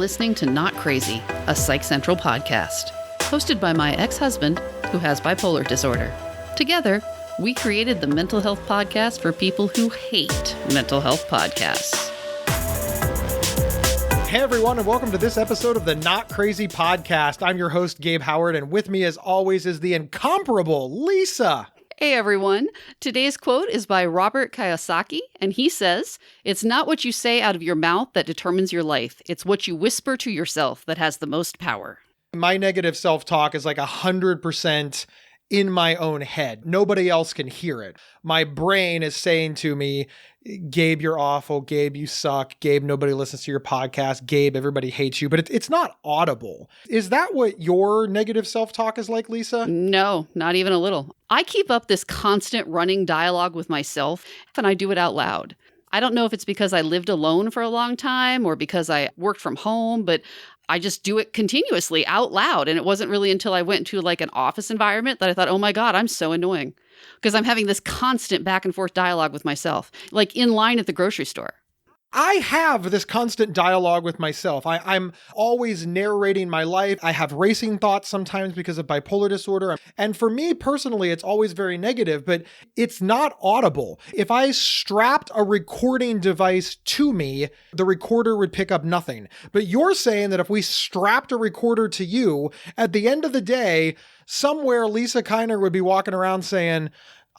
listening to Not Crazy, a Psych Central podcast, hosted by my ex-husband who has bipolar disorder. Together, we created the mental health podcast for people who hate mental health podcasts. Hey everyone, and welcome to this episode of the Not Crazy Podcast. I'm your host, Gabe Howard, and with me as always is the incomparable Lisa. Hey everyone, today's quote is by Robert Kiyosaki, and he says, "It's not what you say out of your mouth that determines your life. It's what you whisper to yourself that has the most power." My negative self-talk is like 100% in my own head. Nobody else can hear it. My brain is saying to me, Gabe, you're awful. Gabe, you suck. Gabe, nobody listens to your podcast. Gabe, everybody hates you. But it's not audible. Is that what your negative self-talk is like, Lisa? No, not even a little. I keep up this constant running dialogue with myself, and I do it out loud. I don't know if it's because I lived alone for a long time or because I worked from home, but I just do it continuously out loud. And it wasn't really until I went to like an office environment that I thought, oh my God, I'm so annoying. Because I'm having this constant back and forth dialogue with myself, like in line at the grocery store. I have this constant dialogue with myself. I'm always narrating my life. I have racing thoughts sometimes because of bipolar disorder. And for me personally, it's always very negative, but it's not audible. If I strapped a recording device to me, the recorder would pick up nothing. But you're saying that if we strapped a recorder to you, at the end of the day, somewhere Lisa Kiner would be walking around saying,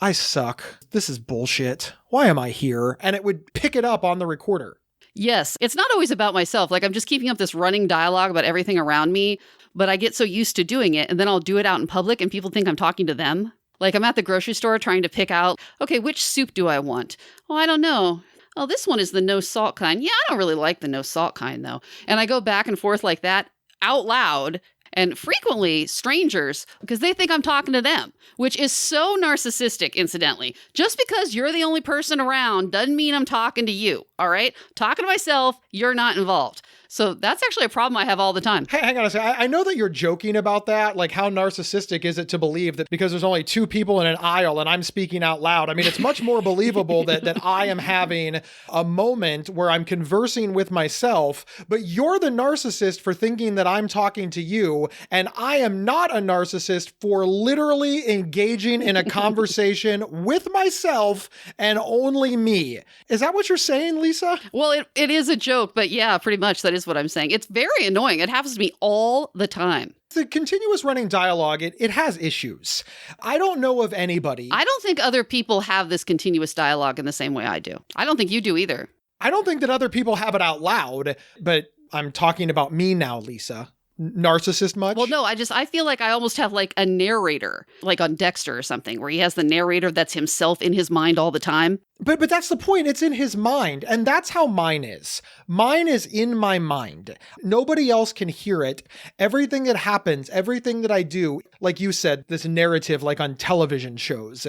I suck. This is bullshit. Why am I here? And it would pick it up on the recorder. Yes, it's not always about myself. Like I'm just keeping up this running dialogue about everything around me, but I get so used to doing it and then I'll do it out in public and people think I'm talking to them. Like I'm at the grocery store trying to pick out, okay, which soup do I want? Oh, I don't know. Oh, this one is the no salt kind. Yeah, I don't really like the no salt kind though. And I go back and forth like that out loud. And frequently strangers, because they think I'm talking to them, which is so narcissistic, incidentally. Just because you're the only person around doesn't mean I'm talking to you, all right? Talking to myself, you're not involved. So that's actually a problem I have all the time. Hey, hang on a second. I know that you're joking about that. Like, how narcissistic is it to believe that because there's only two people in an aisle and I'm speaking out loud? I mean, it's much more believable that I am having a moment where I'm conversing with myself, but you're the narcissist for thinking that I'm talking to you, and I am not a narcissist for literally engaging in a conversation with myself and only me. Is that what you're saying, Lisa? Well, it is a joke, but yeah, pretty much that is what I'm saying. It's very annoying. It happens to me all the time. The continuous running dialogue, it has issues. I don't know of anybody. I don't think other people have this continuous dialogue in the same way I do. I don't think you do either. I don't think that other people have it out loud, but I'm talking about me now, Lisa. Narcissist much? Well, no, I feel like I almost have like a narrator, like on Dexter or something, where he has the narrator that's himself in his mind all the time. But that's the point. It's in his mind. And that's how mine is. Mine is in my mind. Nobody else can hear it. Everything that happens, everything that I do, like you said, this narrative like on television shows.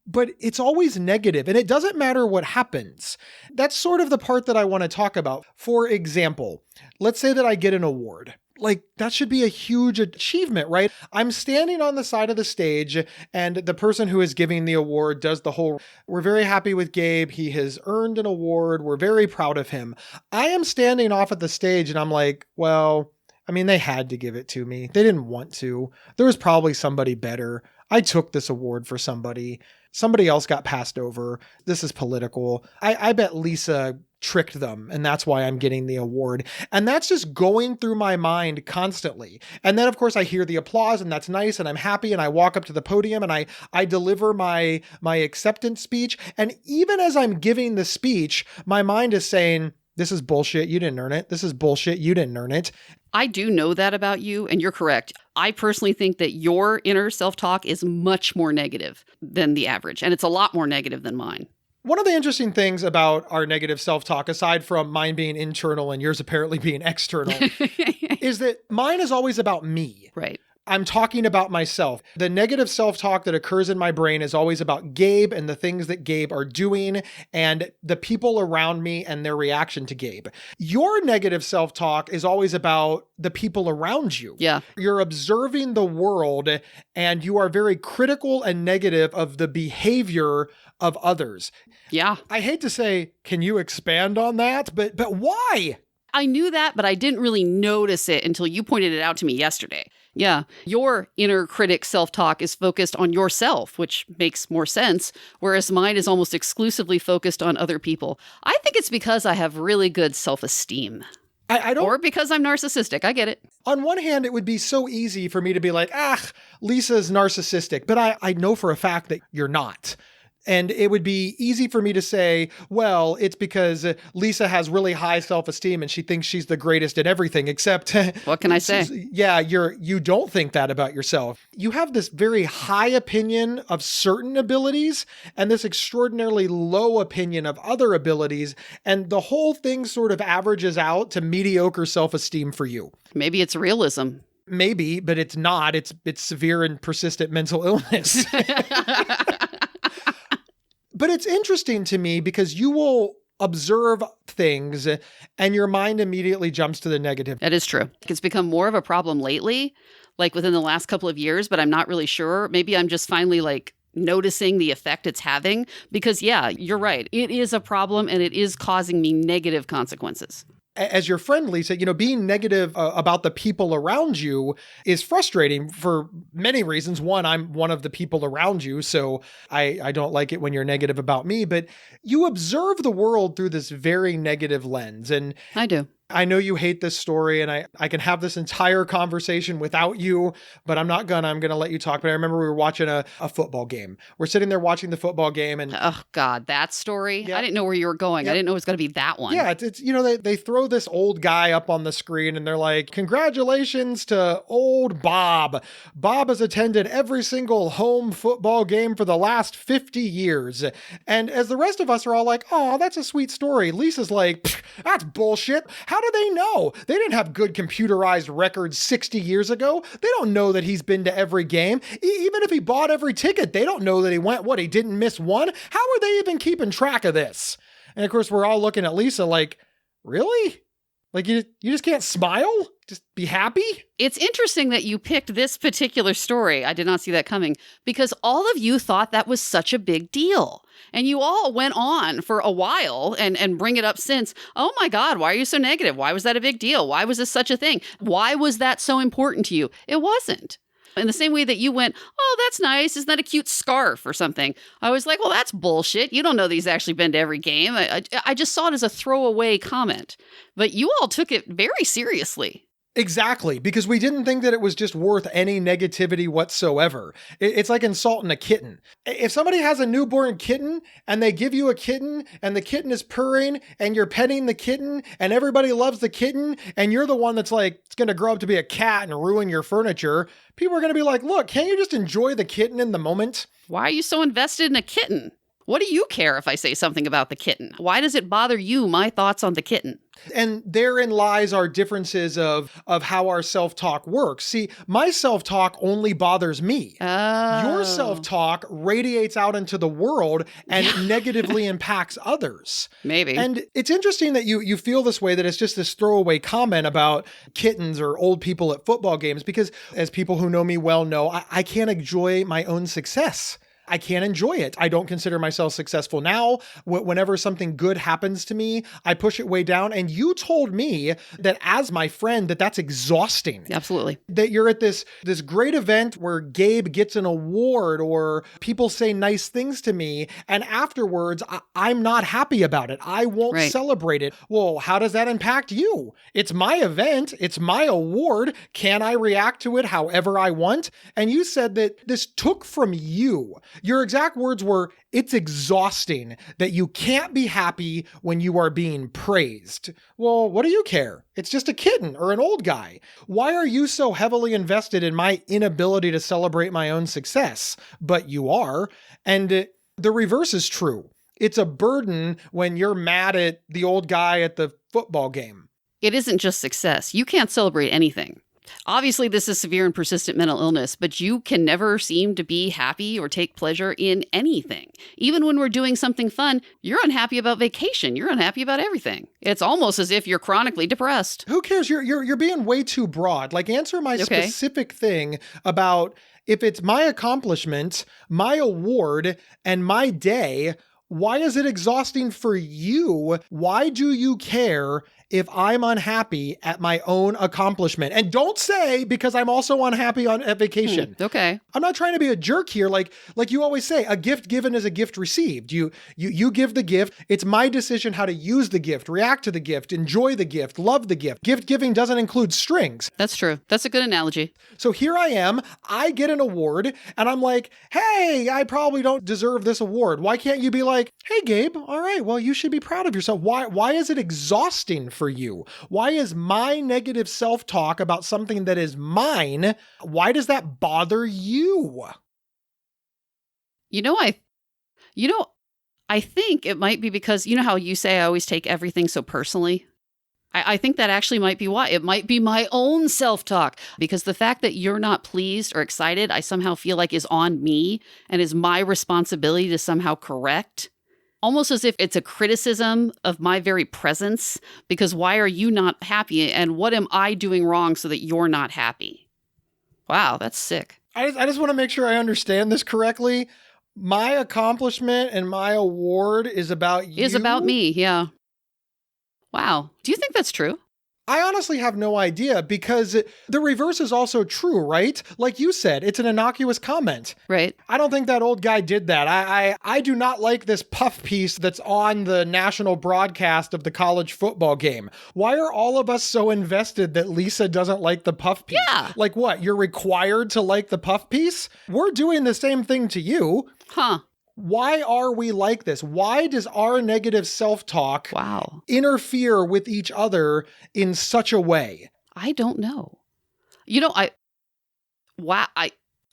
But it's always negative, and it doesn't matter what happens. That's sort of the part that I want to talk about. For example, let's say that I get an award. Like, that should be a huge achievement, right? I'm standing on the side of the stage and the person who is giving the award does the whole, we're very happy with Gabe. He has earned an award. We're very proud of him. I am standing off at the stage and I'm like, well, I mean, they had to give it to me. They didn't want to. There was probably somebody better. I took this award for somebody. Somebody else got passed over. This is political. I bet Lisa tricked them, and that's why I'm getting the award. And that's just going through my mind constantly. And then, of course, I hear the applause, and that's nice, and I'm happy, and I walk up to the podium, and I deliver my acceptance speech. And even as I'm giving the speech, my mind is saying, this is bullshit. You didn't earn it. This is bullshit. You didn't earn it. I do know that about you, and you're correct. I personally think that your inner self-talk is much more negative than the average, and it's a lot more negative than mine. One of the interesting things about our negative self-talk, aside from mine being internal and yours apparently being external, is that mine is always about me. Right. I'm talking about myself. The negative self-talk that occurs in my brain is always about Gabe and the things that Gabe are doing and the people around me and their reaction to Gabe. Your negative self-talk is always about the people around you. Yeah. You're observing the world and you are very critical and negative of the behavior of others. Yeah. I hate to say, can you expand on that? But why? I knew that, but I didn't really notice it until you pointed it out to me yesterday. Yeah, your inner critic self-talk is focused on yourself, which makes more sense, whereas mine is almost exclusively focused on other people. I think it's because I have really good self-esteem. I don't. Or because I'm narcissistic. I get it. On one hand, it would be so easy for me to be like, Lisa's narcissistic, but I know for a fact that you're not. And it would be easy for me to say, well, it's because Lisa has really high self-esteem and she thinks she's the greatest at everything, except... What can I say? Yeah, you don't think that about yourself. You have this very high opinion of certain abilities and this extraordinarily low opinion of other abilities. And the whole thing sort of averages out to mediocre self-esteem for you. Maybe it's realism. Maybe, but it's not. It's severe and persistent mental illness. But it's interesting to me because you will observe things and your mind immediately jumps to the negative. That is true. It's become more of a problem lately, like within the last couple of years, but I'm not really sure. Maybe I'm just finally like noticing the effect it's having because, yeah, you're right. It is a problem and it is causing me negative consequences. As your friend, Lisa, being negative about the people around you is frustrating for many reasons. One, I'm one of the people around you, so I don't like it when you're negative about me, but you observe the world through this very negative lens. And I do. I know you hate this story and I can have this entire conversation without you, but I'm going to let you talk. But I remember we were watching a football game. We're sitting there watching the football game and... Oh God, that story? Yeah. I didn't know where you were going. Yeah. I didn't know it was going to be that one. Yeah, it's they throw this old guy up on the screen and they're like, congratulations to old Bob. Bob has attended every single home football game for the last 50 years. And as the rest of us are all like, oh, that's a sweet story. Lisa's like, that's bullshit. How do they know? They didn't have good computerized records 60 years ago. They don't know that he's been to every game. Even if he bought every ticket, they don't know that he went, he didn't miss one? How are they even keeping track of this? And of course, we're all looking at Lisa like, really? Like you just can't smile? Just be happy? It's interesting that you picked this particular story. I did not see that coming because all of you thought that was such a big deal. And you all went on for a while and bring it up since. Oh my God, why are you so negative? Why was that a big deal? Why was this such a thing? Why was that so important to you? It wasn't. In the same way that you went, oh, that's nice. Isn't that a cute scarf or something? I was like, well, that's bullshit. You don't know that he's actually been to every game. I just saw it as a throwaway comment. But you all took it very seriously. Exactly, because we didn't think that it was just worth any negativity whatsoever. It's like insulting a kitten. If somebody has a newborn kitten and they give you a kitten and the kitten is purring and you're petting the kitten and everybody loves the kitten and you're the one that's like, it's going to grow up to be a cat and ruin your furniture, people are going to be like, look, can't you just enjoy the kitten in the moment? Why are you so invested in a kitten? What do you care if I say something about the kitten? Why does it bother you, my thoughts on the kitten? And therein lies our differences of how our self-talk works. See, my self-talk only bothers me. Oh. Your self-talk radiates out into the world and negatively impacts others. Maybe. And it's interesting that you feel this way, that it's just this throwaway comment about kittens or old people at football games, because as people who know me well know, I can't enjoy my own success. I can't enjoy it. I don't consider myself successful now. Whenever something good happens to me, I push it way down. And you told me that as my friend, that's exhausting. Absolutely. That you're at this great event where Gabe gets an award or people say nice things to me. And afterwards, I'm not happy about it. I won't celebrate it. Well, how does that impact you? It's my event. It's my award. Can I react to it however I want? And you said that this took from you. Your exact words were, it's exhausting that you can't be happy when you are being praised. Well, what do you care? It's just a kitten or an old guy. Why are you so heavily invested in my inability to celebrate my own success? But you are. And the reverse is true. It's a burden when you're mad at the old guy at the football game. It isn't just success. You can't celebrate anything. Obviously, this is severe and persistent mental illness, but you can never seem to be happy or take pleasure in anything. Even when we're doing something fun, you're unhappy about vacation. You're unhappy about everything. It's almost as if you're chronically depressed. Who cares? You're being way too broad. Like, answer my specific thing about if it's my accomplishment, my award, and my day. Why is it exhausting for you? Why do you care if I'm unhappy at my own accomplishment. And don't say because I'm also unhappy at vacation. Okay. I'm not trying to be a jerk here. Like you always say, a gift given is a gift received. You give the gift. It's my decision how to use the gift, react to the gift, enjoy the gift, love the gift. Gift giving doesn't include strings. That's true. That's a good analogy. So here I am, I get an award and I'm like, hey, I probably don't deserve this award. Why can't you be like, hey, Gabe, all right, well, you should be proud of yourself. Why is it exhausting for you? Why is my negative self-talk about something that is mine, why does that bother you? I think it might be because, you know how you say I always take everything so personally? I think that actually might be why. It might be my own self-talk, because the fact that you're not pleased or excited, I somehow feel like is on me and is my responsibility to somehow correct. Almost as if it's a criticism of my very presence, because why are you not happy and what am I doing wrong so that you're not happy? Wow, that's sick. I just want to make sure I understand this correctly. My accomplishment and my award is about you? Is about me, yeah. Wow. Do you think that's true? I honestly have no idea, because the reverse is also true, right? Like you said, it's an innocuous comment. Right. I don't think that old guy did that. I do not like this puff piece that's on the national broadcast of the college football game. Why are all of us so invested that Lisa doesn't like the puff piece? Yeah. Like what? You're required to like the puff piece? We're doing the same thing to you. Huh. Why are we like this? Why does our negative self-talk interfere with each other in such a way? I don't know. I've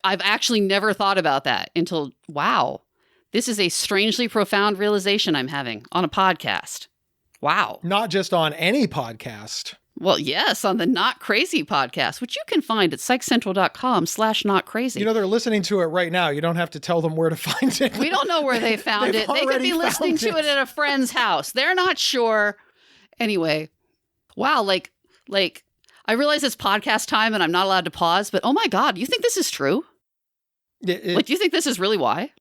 actually never thought about that until, wow, this is a strangely profound realization I'm having on a podcast. Wow. Not just on any podcast. Well, yes, on the Not Crazy podcast, which you can find at psychcentral.com/notcrazy. You know, they're listening to it right now. You don't have to tell them where to find it. We don't know where they found it. They could be listening to it at a friend's house. They're not sure. Anyway, wow, like I realize it's podcast time and I'm not allowed to pause, but oh my God, you think this is true? Do you think this is really why?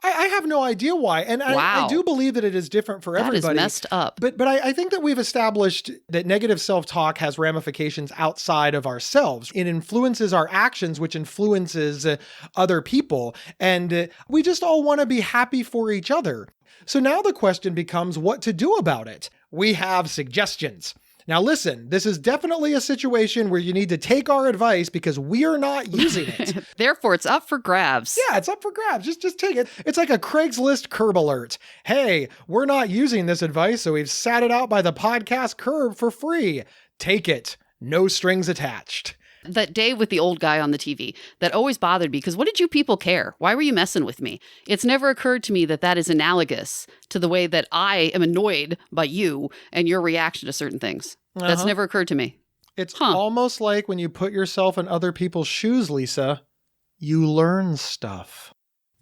I have no idea why. And I do believe that it is different for everybody. That is messed up. But I think that we've established that negative self-talk has ramifications outside of ourselves. It influences our actions, which influences other people. And we just all want to be happy for each other. So now the question becomes what to do about it. We have suggestions. Now listen, this is definitely a situation where you need to take our advice because we are not using it. Therefore, it's up for grabs. Yeah, it's up for grabs. Just take it. It's like a Craigslist curb alert. Hey, we're not using this advice, so we've sat it out by the podcast curb for free. Take it. No strings attached. That day with the old guy on the TV, that always bothered me because what did you people care? Why were you messing with me? It's never occurred to me that that is analogous to the way that I am annoyed by you and your reaction to certain things. That's never occurred to me. It's almost like when you put yourself in other people's shoes, Lisa, you learn stuff.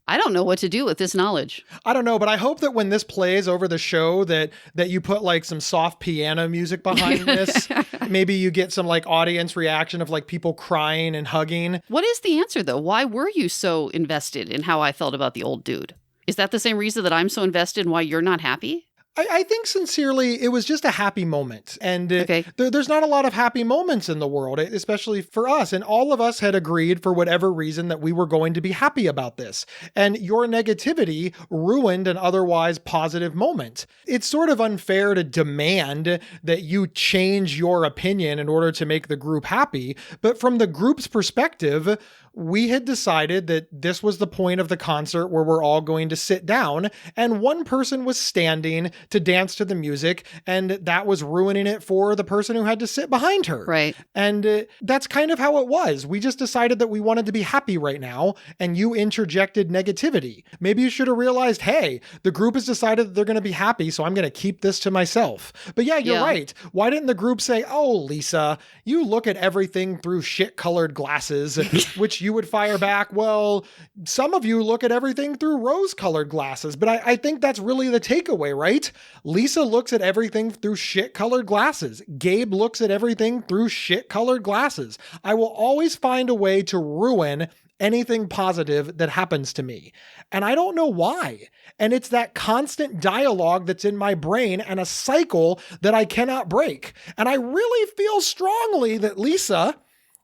I don't know what to do with this knowledge. I don't know, but I hope that when this plays over the show that you put like some soft piano music behind this. Maybe you get some like audience reaction of like people crying and hugging. What is the answer though? Why were you so invested in how I felt about the old dude? Is that the same reason that I'm so invested in why you're not happy? I think sincerely, it was just a happy moment. And there's not a lot of happy moments in the world, especially for us. And all of us had agreed for whatever reason that we were going to be happy about this. And your negativity ruined an otherwise positive moment. It's sort of unfair to demand that you change your opinion in order to make the group happy. But from the group's perspective, we had decided that this was the point of the concert where we're all going to sit down, and one person was standing to dance to the music, and that was ruining it for the person who had to sit behind her. Right. And that's kind of how it was. We just decided that we wanted to be happy right now, and you interjected negativity. Maybe you should have realized, hey, the group has decided that they're going to be happy, so I'm going to keep this to myself. But yeah, you're right. Why didn't the group say, oh, Lisa, you look at everything through shit-colored glasses, which you would fire back, well, some of you look at everything through rose-colored glasses, but I think that's really the takeaway, right? Lisa looks at everything through shit-colored glasses. Gabe looks at everything through shit-colored glasses. I will always find a way to ruin anything positive that happens to me. And I don't know why. And it's that constant dialogue that's in my brain and a cycle that I cannot break. And I really feel strongly that, Lisa,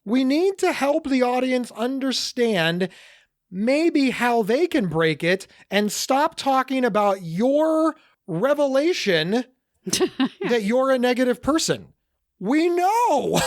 we need to help the audience understand maybe how they can break it and stop talking about your revelation that you're a negative person. We know.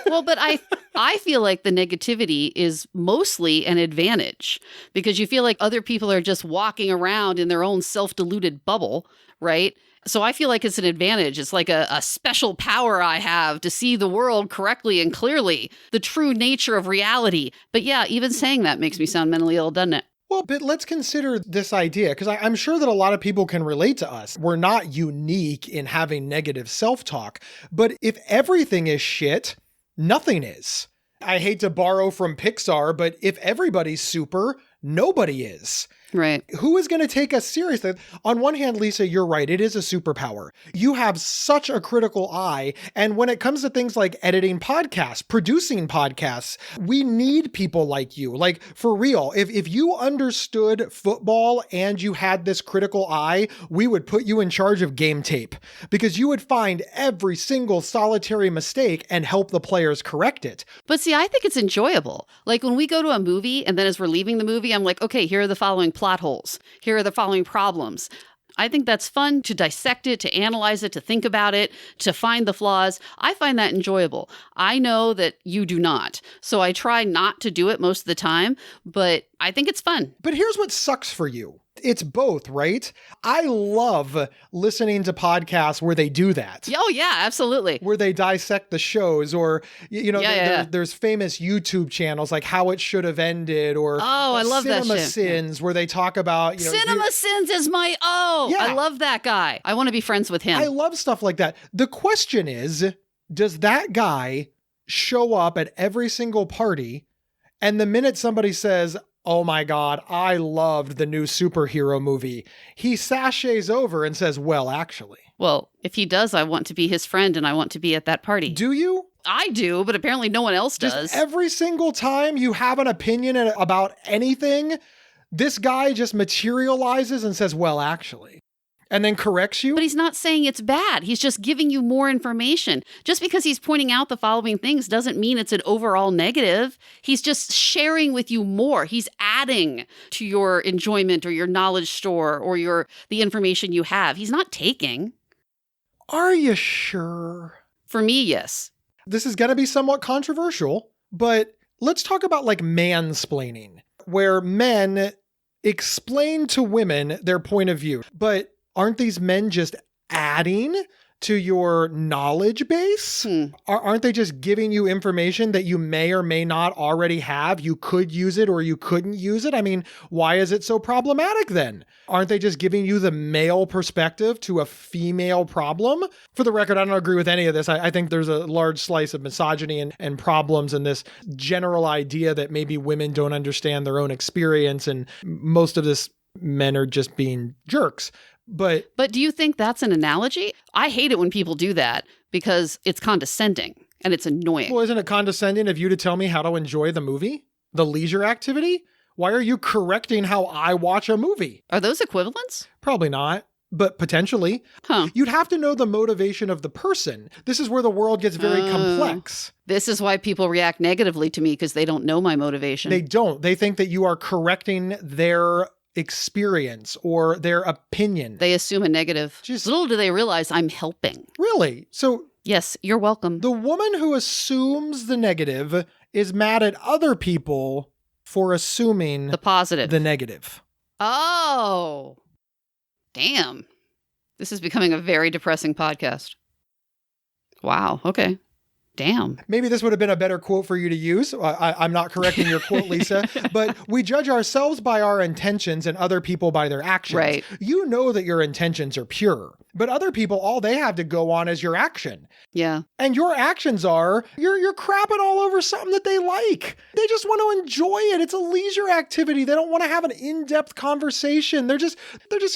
Well, but I feel like the negativity is mostly an advantage because you feel like other people are just walking around in their own self-deluded bubble, right? So I feel like it's an advantage. It's like a special power I have to see the world correctly and clearly, the true nature of reality. But yeah, even saying that makes me sound mentally ill, doesn't it? Well, but let's consider this idea, because I'm sure that a lot of people can relate to us. We're not unique in having negative self-talk, but if everything is shit, nothing is. I hate to borrow from Pixar, but if everybody's super, nobody is. Right. Who is going to take us seriously? On one hand, Lisa, you're right. It is a superpower. You have such a critical eye. And when it comes to things like editing podcasts, producing podcasts, we need people like you. Like, for real, if you understood football and you had this critical eye, we would put you in charge of game tape because you would find every single solitary mistake and help the players correct it. But see, I think it's enjoyable. Like when we go to a movie and then as we're leaving the movie, I'm like, okay, here are the following plot holes. Here are the following problems. I think that's fun to dissect it, to analyze it, to think about it, to find the flaws. I find that enjoyable. I know that you do not. So I try not to do it most of the time, but I think it's fun. But here's what sucks for you. It's both, right? I love listening to podcasts where they do that. Oh, yeah, absolutely. Where they dissect the shows or, there's famous YouTube channels like How It Should Have Ended or I love that Cinema shit. Sins where they talk about, Cinema Sins is my, I love that guy. I want to be friends with him. I love stuff like that. The question is, does that guy show up at every single party and the minute somebody says, oh my God, I loved the new superhero movie, he sachets over and says, well, actually. Well, if he does, I want to be his friend and I want to be at that party. Do you? I do, but apparently no one else does. Just every single time you have an opinion about anything, this guy just materializes and says, well, actually. And then corrects you? But he's not saying it's bad. He's just giving you more information. Just because he's pointing out the following things doesn't mean it's an overall negative. He's just sharing with you more. He's adding to your enjoyment or your knowledge store or the information you have. He's not taking. Are you sure? For me, yes. This is going to be somewhat controversial, but let's talk about like mansplaining, where men explain to women their point of view. But aren't these men just adding to your knowledge base? Aren't they just giving you information that you may or may not already have? You could use it or you couldn't use it. I mean, why is it so problematic then? Aren't they just giving you the male perspective to a female problem? For the record, I don't agree with any of this. I think there's a large slice of misogyny and problems in this general idea that maybe women don't understand their own experience and most of this men are just being jerks. But do you think that's an analogy? I hate it when people do that because it's condescending and it's annoying. Well, isn't it condescending of you to tell me how to enjoy the movie? The leisure activity? Why are you correcting how I watch a movie? Are those equivalents? Probably not, but potentially. You'd have to know the motivation of the person. This is where the world gets very complex. This is why people react negatively to me because they don't know my motivation. They don't. They think that you are correcting their experience or their opinion. They assume a negative. Little do they realize I'm helping. Really? So yes, you're welcome. The woman who assumes the negative is mad at other people for assuming the positive, the negative. Oh, damn. This is becoming a very depressing podcast. Wow. Okay. Damn. Maybe this would have been a better quote for you to use. I'm not correcting your quote, Lisa, but we judge ourselves by our intentions and other people by their actions. Right. You know that your intentions are pure, but other people, all they have to go on is your action. Yeah. And your actions are, you're crapping all over something that they like. They just want to enjoy it. It's a leisure activity. They don't want to have an in-depth conversation. They're just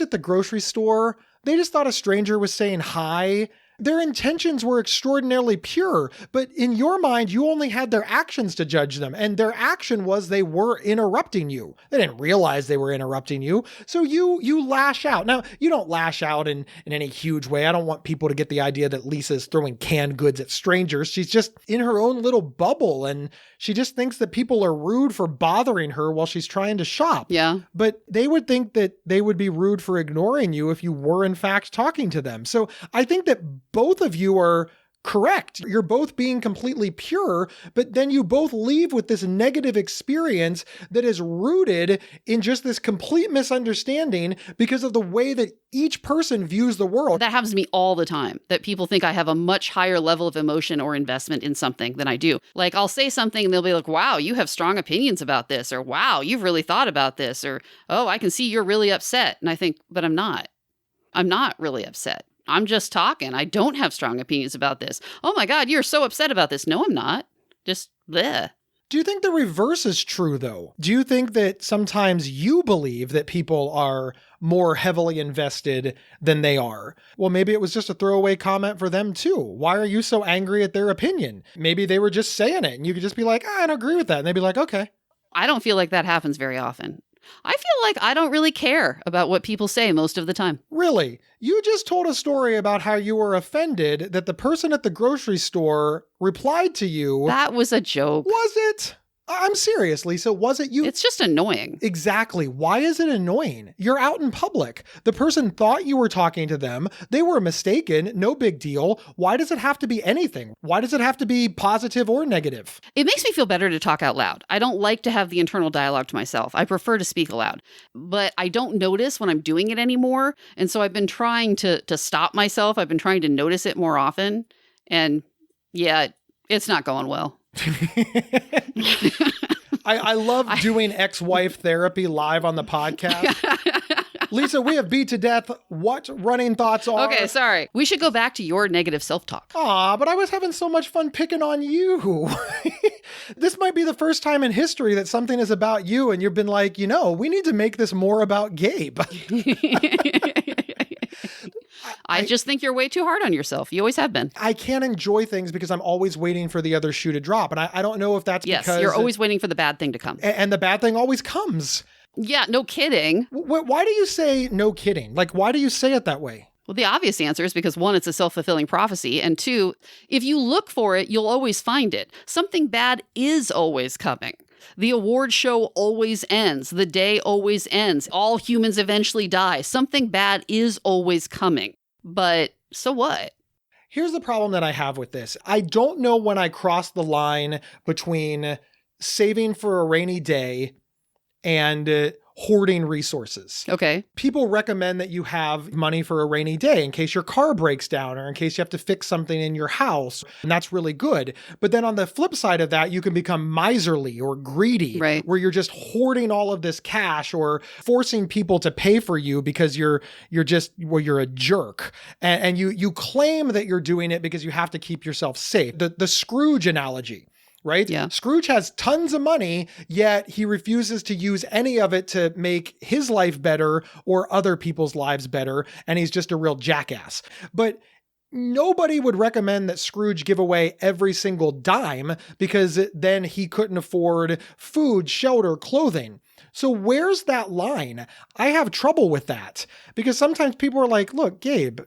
at the grocery store. They just thought a stranger was saying hi. Their intentions were extraordinarily pure, but in your mind, you only had their actions to judge them. And their action was they were interrupting you. They didn't realize they were interrupting you. So you lash out. Now, you don't lash out in any huge way. I don't want people to get the idea that Lisa's throwing canned goods at strangers. She's just in her own little bubble, and she just thinks that people are rude for bothering her while she's trying to shop. Yeah. But they would think that they would be rude for ignoring you if you were in fact talking to them. So I think that both of you are correct. You're both being completely pure, but then you both leave with this negative experience that is rooted in just this complete misunderstanding because of the way that each person views the world. That happens to me all the time, that people think I have a much higher level of emotion or investment in something than I do. Like, I'll say something and they'll be like, wow, you have strong opinions about this, or wow, you've really thought about this, or oh, I can see you're really upset. And I think, but I'm not. I'm not really upset. I'm just talking. I don't have strong opinions about this. Oh my God, you're so upset about this. No, I'm not. Just bleh. Do you think the reverse is true, though? Do you think that sometimes you believe that people are more heavily invested than they are? Well, maybe it was just a throwaway comment for them, too. Why are you so angry at their opinion? Maybe they were just saying it, and you could just be like, I don't agree with that. And they'd be like, okay. I don't feel like that happens very often. I feel like I don't really care about what people say most of the time. Really? You just told a story about how you were offended that the person at the grocery store replied to you. That was a joke. Was it? I'm serious, Lisa. Was it you? It's just annoying. Exactly. Why is it annoying? You're out in public. The person thought you were talking to them. They were mistaken. No big deal. Why does it have to be anything? Why does it have to be positive or negative? It makes me feel better to talk out loud. I don't like to have the internal dialogue to myself. I prefer to speak aloud. But I don't notice when I'm doing it anymore. And so I've been trying to stop myself. I've been trying to notice it more often. And yeah, it's not going well. I love doing ex-wife therapy live on the podcast. Lisa, we have beat to death what running thoughts are. Okay, sorry. We should go back to your negative self-talk. Aw, but I was having so much fun picking on you. This might be the first time in history that something is about you and you've been like, we need to make this more about Gabe. I just think you're way too hard on yourself. You always have been. I can't enjoy things because I'm always waiting for the other shoe to drop. And I don't know if that's because... Yes, you're always waiting for the bad thing to come. And the bad thing always comes. Yeah, no kidding. Why do you say no kidding? Like, why do you say it that way? Well, the obvious answer is because 1, it's a self-fulfilling prophecy. And 2, if you look for it, you'll always find it. Something bad is always coming. The award show always ends. The day always ends. All humans eventually die. Something bad is always coming. But so what? Here's the problem that I have with this. I don't know when I cross the line between saving for a rainy day and hoarding resources. Okay. People recommend that you have money for a rainy day in case your car breaks down or in case you have to fix something in your house. And that's really good. But then on the flip side of that, you can become miserly or greedy, right, where you're just hoarding all of this cash or forcing people to pay for you because you're a jerk. And you claim that you're doing it because you have to keep yourself safe. The Scrooge analogy. Right? Yeah. Scrooge has tons of money, yet he refuses to use any of it to make his life better or other people's lives better, and he's just a real jackass. But nobody would recommend that Scrooge give away every single dime because then he couldn't afford food, shelter, clothing. So where's that line? I have trouble with that because sometimes people are like, look, Gabe,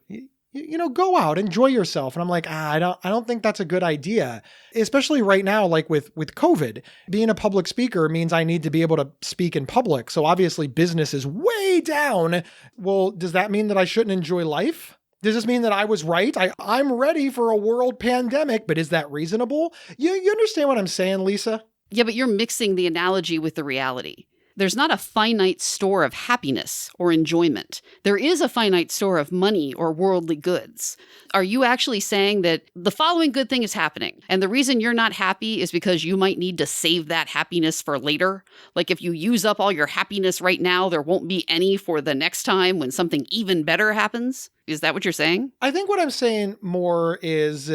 go out, enjoy yourself. And I'm like, I don't think that's a good idea, especially right now, like with COVID. Being a public speaker means I need to be able to speak in public. So obviously business is way down. Well, does that mean that I shouldn't enjoy life? Does this mean that I was right? I'm ready for a world pandemic, but is that reasonable? You understand what I'm saying, Lisa? Yeah, but you're mixing the analogy with the reality. There's not a finite store of happiness or enjoyment. There is a finite store of money or worldly goods. Are you actually saying that the following good thing is happening, and the reason you're not happy is because you might need to save that happiness for later? Like if you use up all your happiness right now, there won't be any for the next time when something even better happens? Is that what you're saying? I think what I'm saying more is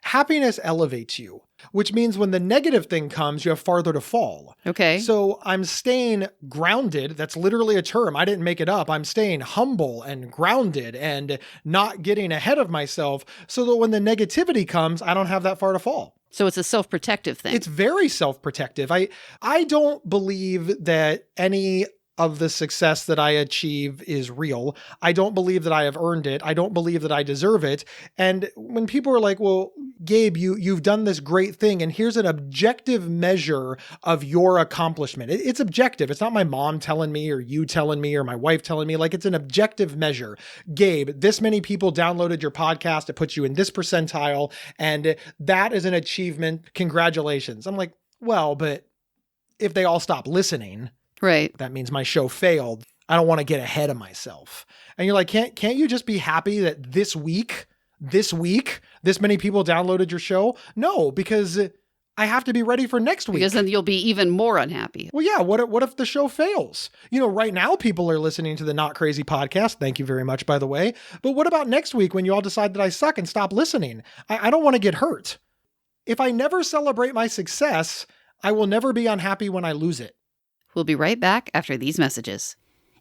happiness elevates you. which means when the negative thing comes, you have farther to fall. Okay. So I'm staying grounded. That's literally a term. I didn't make it up. I'm staying humble and grounded and not getting ahead of myself so that when the negativity comes, I don't have that far to fall. So it's a self-protective thing. It's very self-protective. I don't believe that any of the success that I achieve is real. I don't believe that I have earned it. I don't believe that I deserve it. And when people are like, well, Gabe, you've done this great thing, and here's an objective measure of your accomplishment. It's objective. It's not my mom telling me or you telling me or my wife telling me. Like, it's an objective measure. Gabe, this many people downloaded your podcast. It puts you in this percentile, and that is an achievement. Congratulations. I'm like, well, but if they all stop listening, right, that means my show failed. I don't want to get ahead of myself. And you're like, can't you just be happy that this week, this many people downloaded your show? No, because I have to be ready for next week. Because then you'll be even more unhappy. Well, yeah. What if the show fails? Right now people are listening to the Not Crazy podcast. Thank you very much, by the way. But what about next week when you all decide that I suck and stop listening? I don't want to get hurt. If I never celebrate my success, I will never be unhappy when I lose it. We'll be right back after these messages.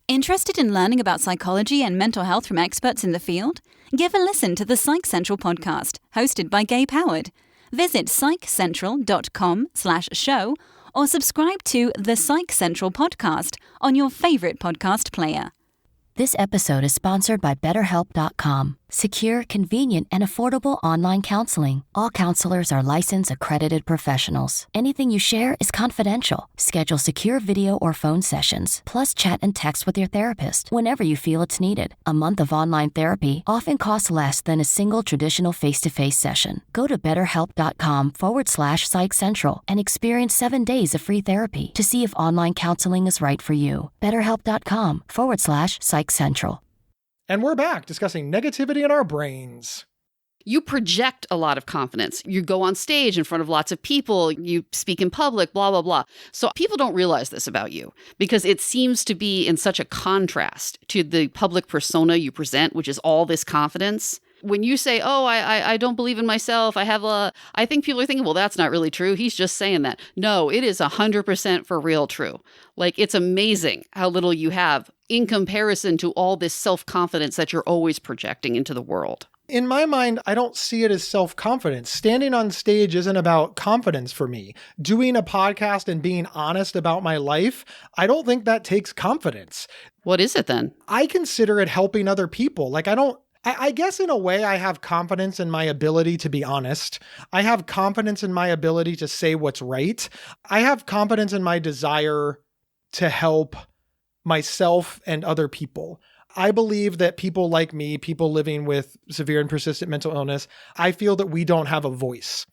Interested in learning about psychology and mental health from experts in the field? Give a listen to the Psych Central Podcast, hosted by Gabe Howard. Visit psychcentral.com/show or subscribe to the Psych Central Podcast on your favorite podcast player. This episode is sponsored by BetterHelp.com. Secure, convenient, and affordable online counseling. All counselors are licensed, accredited professionals. Anything you share is confidential. Schedule secure video or phone sessions, plus chat and text with your therapist whenever you feel it's needed. A month of online therapy often costs less than a single traditional face-to-face session. Go to BetterHelp.com/Psych Central and experience 7 days of free therapy to see if online counseling is right for you. BetterHelp.com/Psych Central. And we're back discussing negativity in our brains. You project a lot of confidence. You go on stage in front of lots of people. You speak in public, blah, blah, blah. So people don't realize this about you because it seems to be in such a contrast to the public persona you present, which is all this confidence. When you say, oh, I don't believe in myself, I think people are thinking, well, that's not really true. He's just saying that. No, it is 100% for real true. Like, it's amazing how little you have in comparison to all this self-confidence that you're always projecting into the world. In my mind, I don't see it as self-confidence. Standing on stage isn't about confidence for me. Doing a podcast and being honest about my life, I don't think that takes confidence. What is it then? I consider it helping other people. Like, I guess in a way I have confidence in my ability to be honest. I have confidence in my ability to say what's right. I have confidence in my desire to help myself and other people. I believe that people like me, people living with severe and persistent mental illness, I feel that we don't have a voice.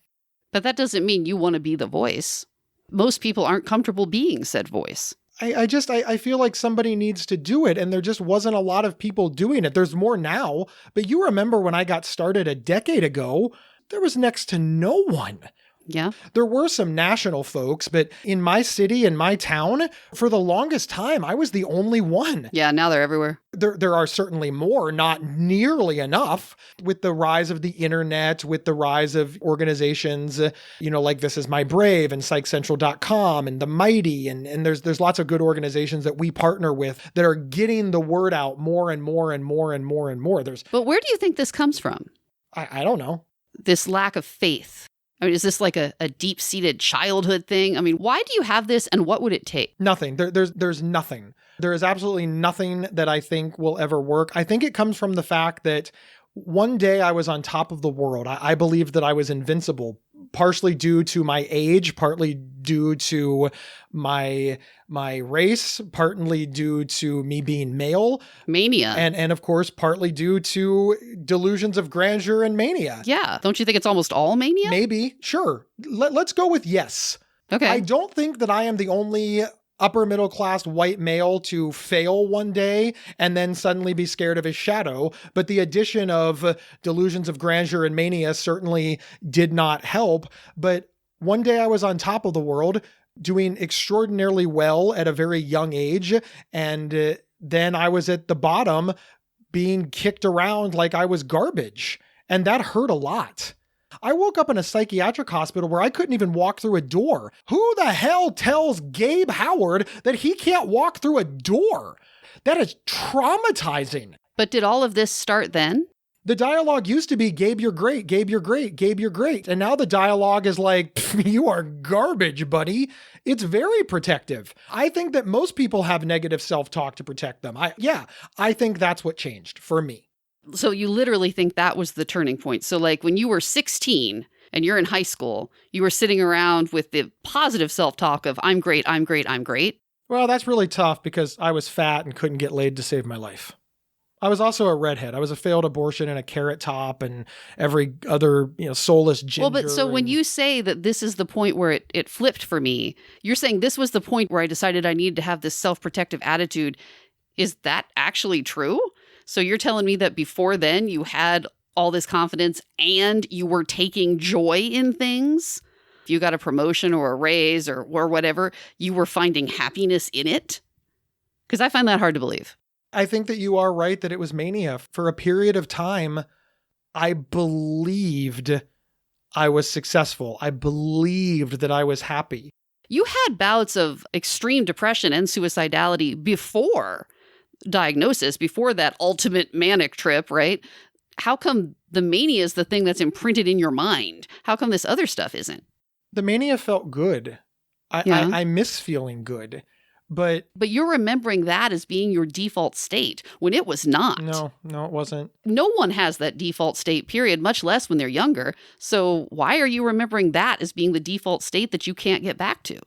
But that doesn't mean you want to be the voice. Most people aren't comfortable being said voice. I feel like somebody needs to do it, and there just wasn't a lot of people doing it. There's more now, but you remember when I got started a decade ago, there was next to no one. Yeah. There were some national folks, but in my city, in my town, for the longest time, I was the only one. Yeah, now they're everywhere. There are certainly more, not nearly enough. With the rise of the internet, with the rise of organizations, like This Is My Brave and PsychCentral.com and The Mighty, and there's lots of good organizations that we partner with that are getting the word out more and more and more and more and more. But where do you think this comes from? I don't know. This lack of faith. I mean, is this like a deep-seated childhood thing? I mean, why do you have this and what would it take? Nothing. There's nothing. There is absolutely nothing that I think will ever work. I think it comes from the fact that one day I was on top of the world. I believed that I was invincible, partially due to my age, partly due to my race, partly due to me being male. Mania. And of course, partly due to delusions of grandeur and mania. Yeah. Don't you think it's almost all mania? Maybe. Sure. Let's go with yes. Okay. I don't think that I am the only upper middle class white male to fail one day and then suddenly be scared of his shadow. But the addition of delusions of grandeur and mania certainly did not help. But one day I was on top of the world, doing extraordinarily well at a very young age. And then I was at the bottom being kicked around like I was garbage. And that hurt a lot. I woke up in a psychiatric hospital where I couldn't even walk through a door. Who the hell tells Gabe Howard that he can't walk through a door? That is traumatizing. But did all of this start then? The dialogue used to be, Gabe, you're great. Gabe, you're great. Gabe, you're great. And now the dialogue is like, you are garbage, buddy. It's very protective. I think that most people have negative self-talk to protect them. I think that's what changed for me. So you literally think that was the turning point. So like when you were 16 and you're in high school, you were sitting around with the positive self-talk of I'm great, I'm great, I'm great. Well, that's really tough because I was fat and couldn't get laid to save my life. I was also a redhead. I was a failed abortion and a carrot top and every other, soulless ginger. Well, but so when you say that this is the point where it flipped for me, you're saying this was the point where I decided I needed to have this self-protective attitude. Is that actually true? So you're telling me that before then you had all this confidence and you were taking joy in things? If you got a promotion or a raise or whatever, you were finding happiness in it? Because I find that hard to believe. I think that you are right that it was mania. For a period of time, I believed I was successful. I believed that I was happy. You had bouts of extreme depression and suicidality before diagnosis, before that ultimate manic trip, right? How come the mania is the thing that's imprinted in your mind? How come this other stuff isn't? The mania felt good. I miss feeling good. But you're remembering that as being your default state when it was not. No, it wasn't. No one has that default state, period, much less when they're younger. So why are you remembering that as being the default state that you can't get back to?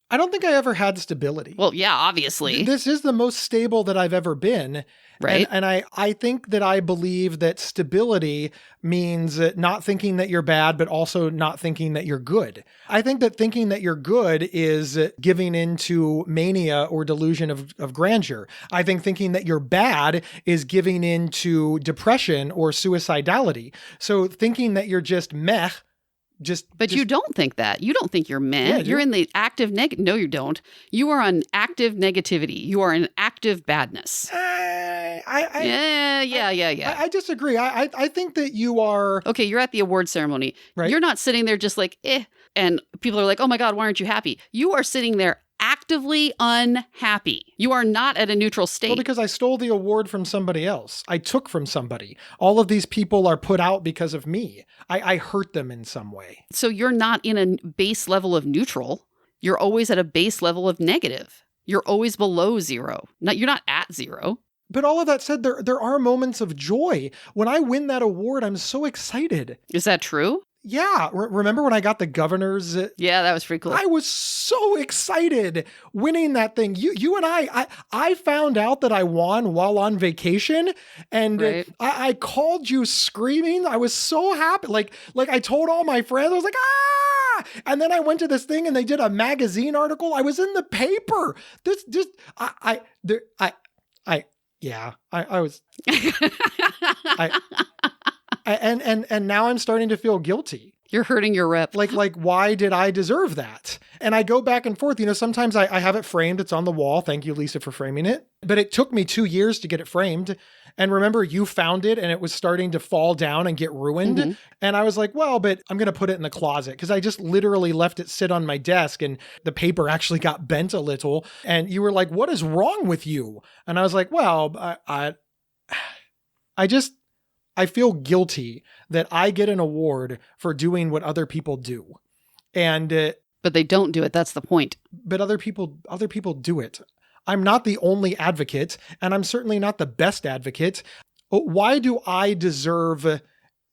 I don't think I ever had stability. Well, yeah, obviously. This is the most stable that I've ever been. Right. And I think that I believe that stability means not thinking that you're bad, but also not thinking that you're good. I think that thinking that you're good is giving into mania or delusion of grandeur. I think thinking that you're bad is giving into depression or suicidality. So thinking that you're just meh. But you don't think that. You don't think you're meh. Yeah, you're in the active negative. No, you don't. You are on active negativity. You are in active badness. Yeah. I disagree. I think that you are... Okay, you're at the award ceremony. Right. You're not sitting there just like, and people are like, oh my God, why aren't you happy? You are sitting there actively unhappy. You are not at a neutral state. Well, because I stole the award from somebody else. I took from somebody. All of these people are put out because of me. I hurt them in some way. So you're not in a base level of neutral. You're always at a base level of negative. You're always below zero. You're not at zero. But all of that said, there are moments of joy. When I win that award, I'm so excited. Is that true? Yeah. Remember when I got the governor's? Yeah, that was pretty cool. I was so excited winning that thing. You and I found out that I won while on vacation, and right. I called you screaming. I was so happy. Like I told all my friends, I was like, ah! And then I went to this thing and they did a magazine article. I was in the paper. And now I'm starting to feel guilty. You're hurting your rep. Like, why did I deserve that? And I go back and forth. Sometimes I have it framed. It's on the wall. Thank you, Lisa, for framing it. But it took me 2 years to get it framed. And remember, you found it and it was starting to fall down and get ruined. Mm-hmm. And I was like, well, but I'm going to put it in the closet because I just literally left it sit on my desk and the paper actually got bent a little. And you were like, what is wrong with you? And I was like, well, I feel guilty that I get an award for doing what other people do. And but they don't do it. That's the point. But other people do it. I'm not the only advocate, and I'm certainly not the best advocate. Why do I deserve...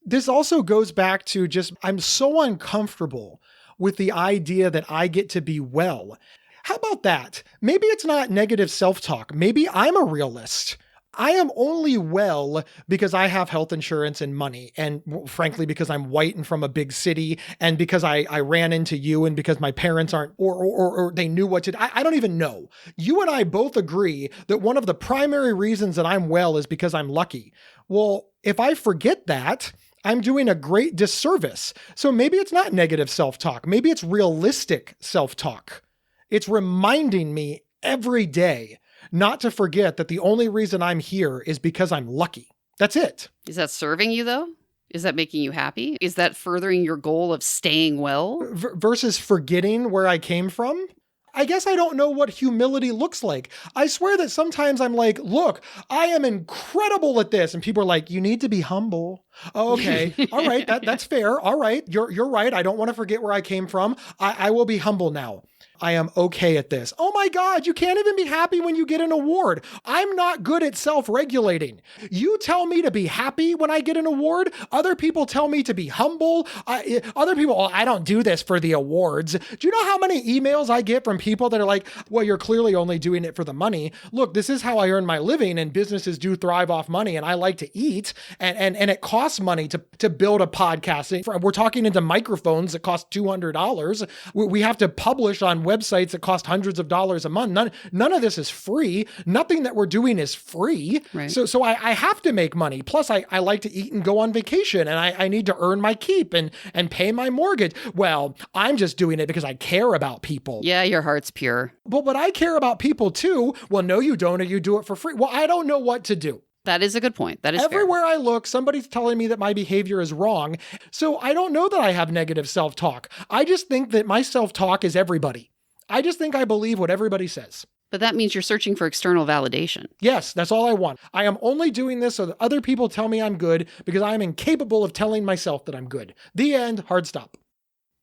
This also goes back to just, I'm so uncomfortable with the idea that I get to be well. How about that? Maybe it's not negative self-talk. Maybe I'm a realist. I am only well because I have health insurance and money. And frankly, because I'm white and from a big city, and because I ran into you, and because my parents aren't, or they knew what to do. I don't even know. You and I both agree that one of the primary reasons that I'm well is because I'm lucky. Well, if I forget that, I'm doing a great disservice. So maybe it's not negative self-talk. Maybe it's realistic self-talk. It's reminding me every day not to forget that the only reason I'm here is because I'm lucky. That's it. Is that serving you though? Is that making you happy? Is that furthering your goal of staying well? Versus forgetting where I came from? I guess I don't know what humility looks like. I swear that sometimes I'm like, look, I am incredible at this. And people are like, you need to be humble. Oh, okay. All right. That's fair. All right. You're right. I don't want to forget where I came from. I will be humble now. I am okay at this. Oh my God, you can't even be happy when you get an award. I'm not good at self-regulating. You tell me to be happy when I get an award. Other people tell me to be humble. Other people, I don't do this for the awards. Do you know how many emails I get from people that are like, well, you're clearly only doing it for the money. Look, this is how I earn my living, and businesses do thrive off money, and I like to eat, and it costs money to build a podcast. We're talking into microphones that cost $200. We have to publish on websites that cost hundreds of dollars a month. None of this is free. Nothing that we're doing is free. Right. So I have to make money. Plus I like to eat and go on vacation, and I need to earn my keep and pay my mortgage. Well, I'm just doing it because I care about people. Yeah, your heart's pure. But I care about people too. Well, no, you don't, or you do it for free. Well, I don't know what to do. That is a good point. That is Everywhere I look, somebody's telling me that my behavior is wrong. So I don't know that I have negative self-talk. I just think that my self-talk is everybody. I just think I believe what everybody says. But that means you're searching for external validation. Yes, that's all I want. I am only doing this so that other people tell me I'm good because I am incapable of telling myself that I'm good. The end, hard stop.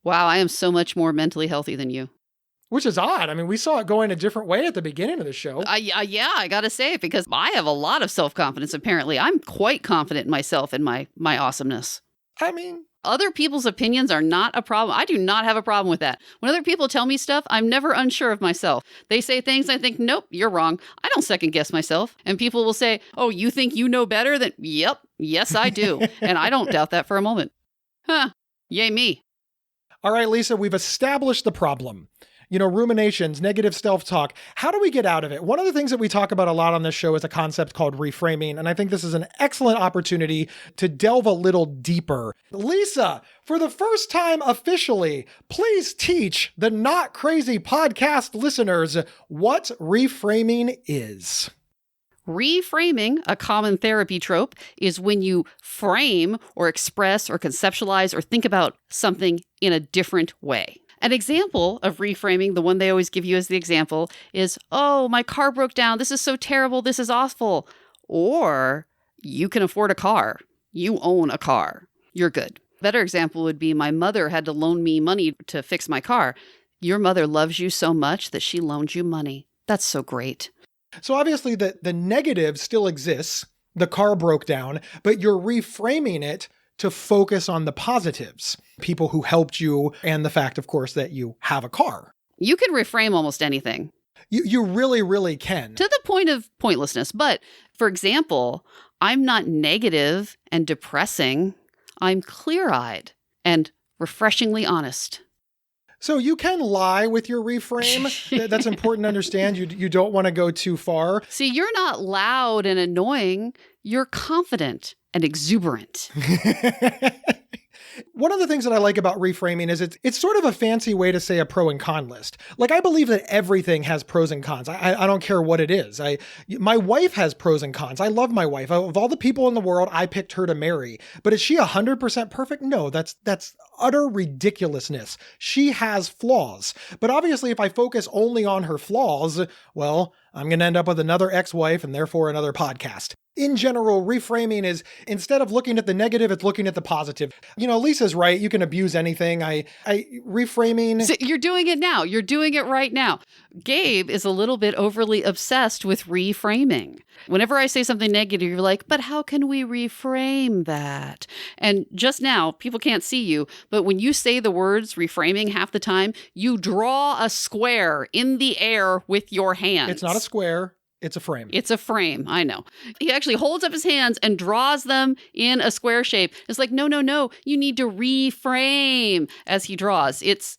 Wow, I am so much more mentally healthy than you. Which is odd. I mean, we saw it going a different way at the beginning of the show. Yeah, I gotta say it because I have a lot of self-confidence, apparently. I'm quite confident in myself and my awesomeness. I mean, other people's opinions are not a problem. I do not have a problem with that. When other people tell me stuff, I'm never unsure of myself. They say things, I think, nope, you're wrong. I don't second guess myself. And people will say, oh, you think you know better than, yep, yes, I do. And I don't doubt that for a moment. Huh, yay me. All right, Lisa, we've established the problem. Ruminations, negative self-talk. How do we get out of it? One of the things that we talk about a lot on this show is a concept called reframing, and I think this is an excellent opportunity to delve a little deeper. Lisa, for the first time officially, please teach the Not Crazy podcast listeners what reframing is. Reframing, a common therapy trope, is when you frame or express or conceptualize or think about something in a different way. An example of reframing, the one they always give you as the example, is, oh, my car broke down. This is so terrible. This is awful. Or you can afford a car. You own a car. You're good. Better example would be my mother had to loan me money to fix my car. Your mother loves you so much that she loaned you money. That's so great. So obviously the negative still exists. The car broke down, but you're reframing it to focus on the positives, people who helped you, and the fact, of course, that you have a car. You can reframe almost anything. You really, really can. To the point of pointlessness. But, for example, I'm not negative and depressing. I'm clear-eyed and refreshingly honest. So you can lie with your reframe. That's important to understand. You don't want to go too far. See, you're not loud and annoying. You're confident and exuberant. One of the things that I like about reframing is it's sort of a fancy way to say a pro and con list. Like, I believe that everything has pros and cons. I don't care what it is. My wife has pros and cons. I love my wife. Of all the people in the world, I picked her to marry. But is she 100% perfect? No, that's utter ridiculousness. She has flaws. But obviously, if I focus only on her flaws, well, I'm going to end up with another ex-wife and therefore another podcast. In general, reframing is, instead of looking at the negative, it's looking at the positive. Lisa's right. You can abuse anything. Reframing. So you're doing it now. You're doing it right now. Gabe is a little bit overly obsessed with reframing. Whenever I say something negative, you're like, but how can we reframe that? And just now, people can't see you, but when you say the words reframing half the time, you draw a square in the air with your hands. It's not a square. It's a frame. It's a frame. I know. He actually holds up his hands and draws them in a square shape. It's like, no. You need to reframe as he draws. It's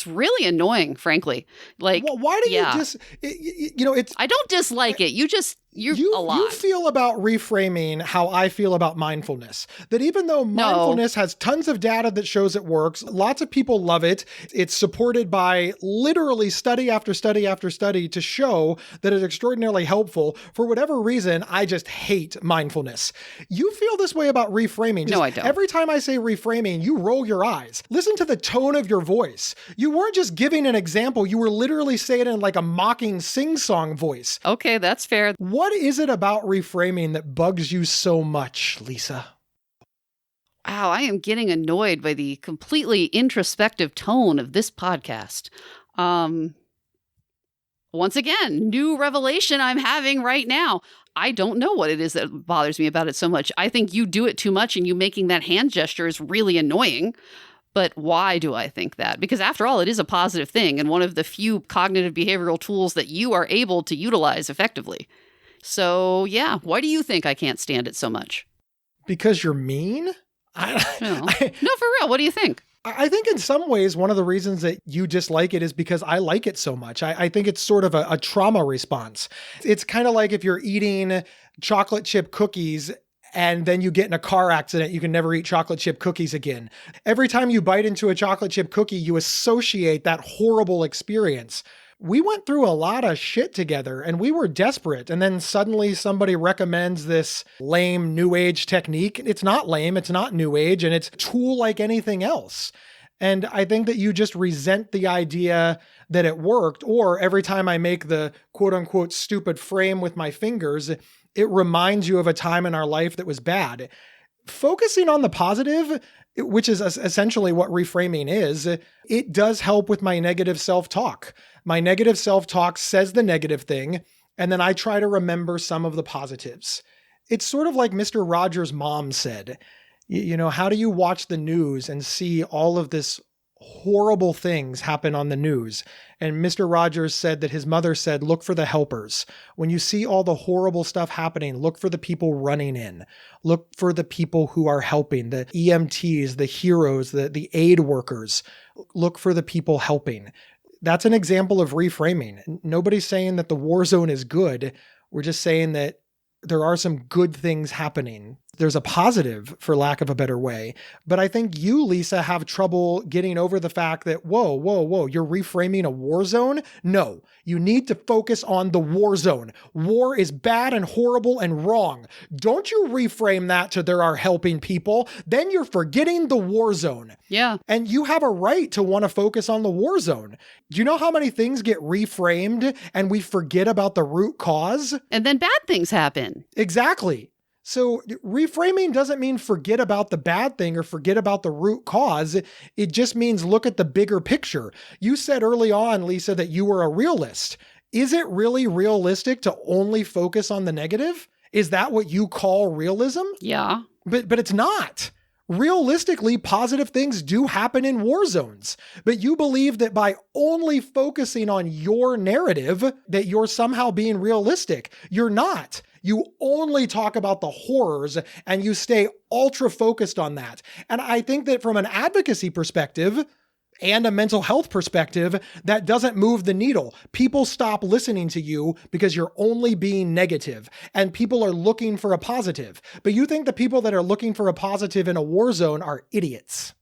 really annoying, frankly. Like, well, why do yeah. you just, it's... I don't dislike it. You just You're a lot. You feel about reframing how I feel about mindfulness. That even though mindfulness has tons of data that shows it works, lots of people love it. It's supported by literally study after study after study to show that it's extraordinarily helpful. For whatever reason, I just hate mindfulness. You feel this way about reframing. No, I don't. Every time I say reframing, you roll your eyes. Listen to the tone of your voice. You weren't just giving an example. You were literally saying it in like a mocking sing-song voice. Okay, that's fair. What is it about reframing that bugs you so much, Lisa? Wow, I am getting annoyed by the completely introspective tone of this podcast. Once again, new revelation I'm having right now. I don't know what it is that bothers me about it so much. I think you do it too much, and you making that hand gesture is really annoying. But why do I think that? Because after all, it is a positive thing and one of the few cognitive behavioral tools that you are able to utilize effectively. So yeah, why do you think I can't stand it so much? Because you're mean? No, for real. What do you think? I think in some ways, one of the reasons that you dislike it is because I like it so much. I think it's sort of a trauma response. It's kind of like if you're eating chocolate chip cookies and then you get in a car accident, you can never eat chocolate chip cookies again. Every time you bite into a chocolate chip cookie, you associate that horrible experience. We went through a lot of shit together and we were desperate. And then suddenly somebody recommends this lame new age technique. It's not lame. It's not new age. And it's a tool like anything else. And I think that you just resent the idea that it worked. Or every time I make the quote unquote stupid frame with my fingers, it reminds you of a time in our life that was bad. Focusing on the positive, which is essentially what reframing is, it does help with my negative self-talk. My negative self-talk says the negative thing, and then I try to remember some of the positives. It's sort of like Mr. Rogers' mom said, you know, how do you watch the news and see all of this horrible things happen on the news? And Mr. Rogers said that his mother said, look for the helpers. When you see all the horrible stuff happening, look for the people running in. Look for the people who are helping, the EMTs, the heroes, the aid workers. Look for the people helping. That's an example of reframing. Nobody's saying that the war zone is good. We're just saying that there are some good things happening. There's a positive, for lack of a better way. But I think you, Lisa, have trouble getting over the fact that, whoa, you're reframing a war zone? No, you need to focus on the war zone. War is bad and horrible and wrong. Don't you reframe that to there are helping people. Then you're forgetting the war zone. Yeah. And you have a right to want to focus on the war zone. Do you know how many things get reframed and we forget about the root cause? And then bad things happen. Exactly. So reframing doesn't mean forget about the bad thing or forget about the root cause. It just means look at the bigger picture. You said early on, Lisa, that you were a realist. Is it really realistic to only focus on the negative? Is that what you call realism? Yeah. But it's not. Realistically, positive things do happen in war zones, but you believe that by only focusing on your narrative, that you're somehow being realistic. You're not. You only talk about the horrors and you stay ultra focused on that. And I think that from an advocacy perspective and a mental health perspective, that doesn't move the needle. People stop listening to you because you're only being negative and people are looking for a positive. But you think the people that are looking for a positive in a war zone are idiots.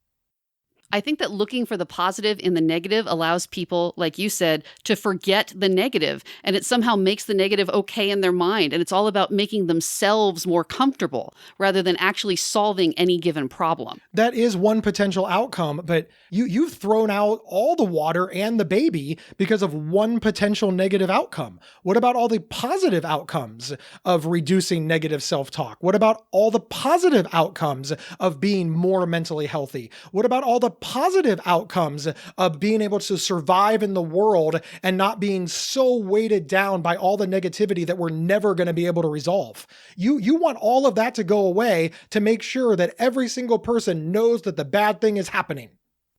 I think that looking for the positive in the negative allows people, like you said, to forget the negative. And it somehow makes the negative okay in their mind. And it's all about making themselves more comfortable rather than actually solving any given problem. That is one potential outcome, but you've thrown out all the water and the baby because of one potential negative outcome. What about all the positive outcomes of reducing negative self-talk? What about all the positive outcomes of being more mentally healthy? What about all the positive outcomes of being able to survive in the world and not being so weighted down by all the negativity that we're never going to be able to resolve? You want all of that to go away to make sure that every single person knows that the bad thing is happening.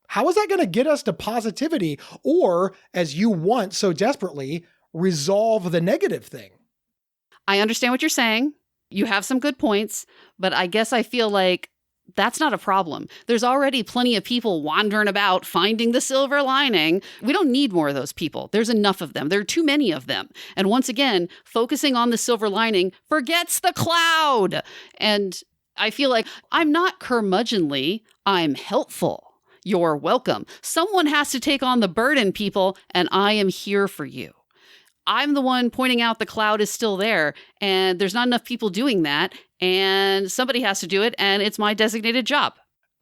How is that going to get us to positivity or, as you want so desperately, resolve the negative thing? I understand what you're saying. You have some good points, but I guess I feel like that's not a problem. There's already plenty of people wandering about finding the silver lining. We don't need more of those people. There's enough of them. There are too many of them. And once again, focusing on the silver lining forgets the cloud. And I feel like I'm not curmudgeonly, I'm helpful. You're welcome. Someone has to take on the burden, people, and I am here for you. I'm the one pointing out the cloud is still there, and there's not enough people doing that, and somebody has to do it, and it's my designated job.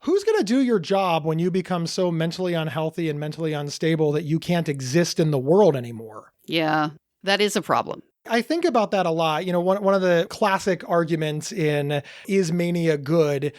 Who's going to do your job when you become so mentally unhealthy and mentally unstable that you can't exist in the world anymore? Yeah, that is a problem. I think about that a lot. You know, one of the classic arguments in Is Mania Good?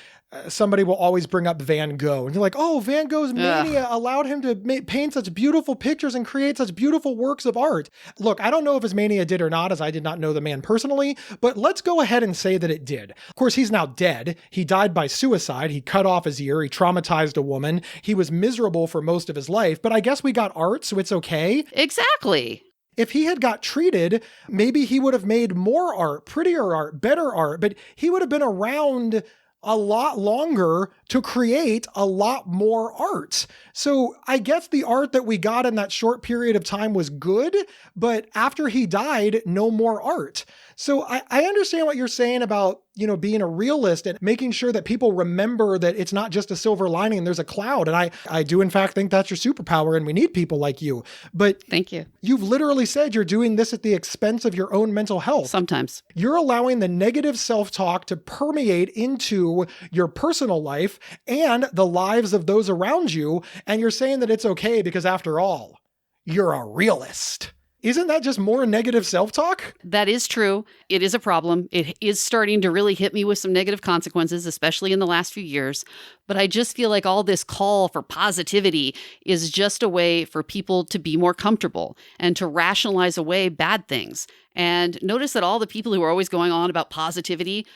Somebody will always bring up Van Gogh. And you're like, oh, Van Gogh's mania allowed him to paint such beautiful pictures and create such beautiful works of art. Look, I don't know if his mania did or not, as I did not know the man personally, but let's go ahead and say that it did. Of course, he's now dead. He died by suicide. He cut off his ear. He traumatized a woman. He was miserable for most of his life, but I guess we got art, so it's okay. Exactly. If he had got treated, maybe he would have made more art, prettier art, better art, but he would have been around a lot longer to create a lot more art. So I guess the art that we got in that short period of time was good, but after he died, no more art. So I understand what you're saying about, you know, being a realist and making sure that people remember that it's not just a silver lining and there's a cloud. And I do in fact think that's your superpower and we need people like you. But thank you. You've literally said you're doing this at the expense of your own mental health. Sometimes. You're allowing the negative self-talk to permeate into your personal life and the lives of those around you. And you're saying that it's okay because after all, you're a realist. Isn't that just more negative self-talk? That is true. It is a problem. It is starting to really hit me with some negative consequences, especially in the last few years. But I just feel like all this call for positivity is just a way for people to be more comfortable and to rationalize away bad things. And notice that all the people who are always going on about positivity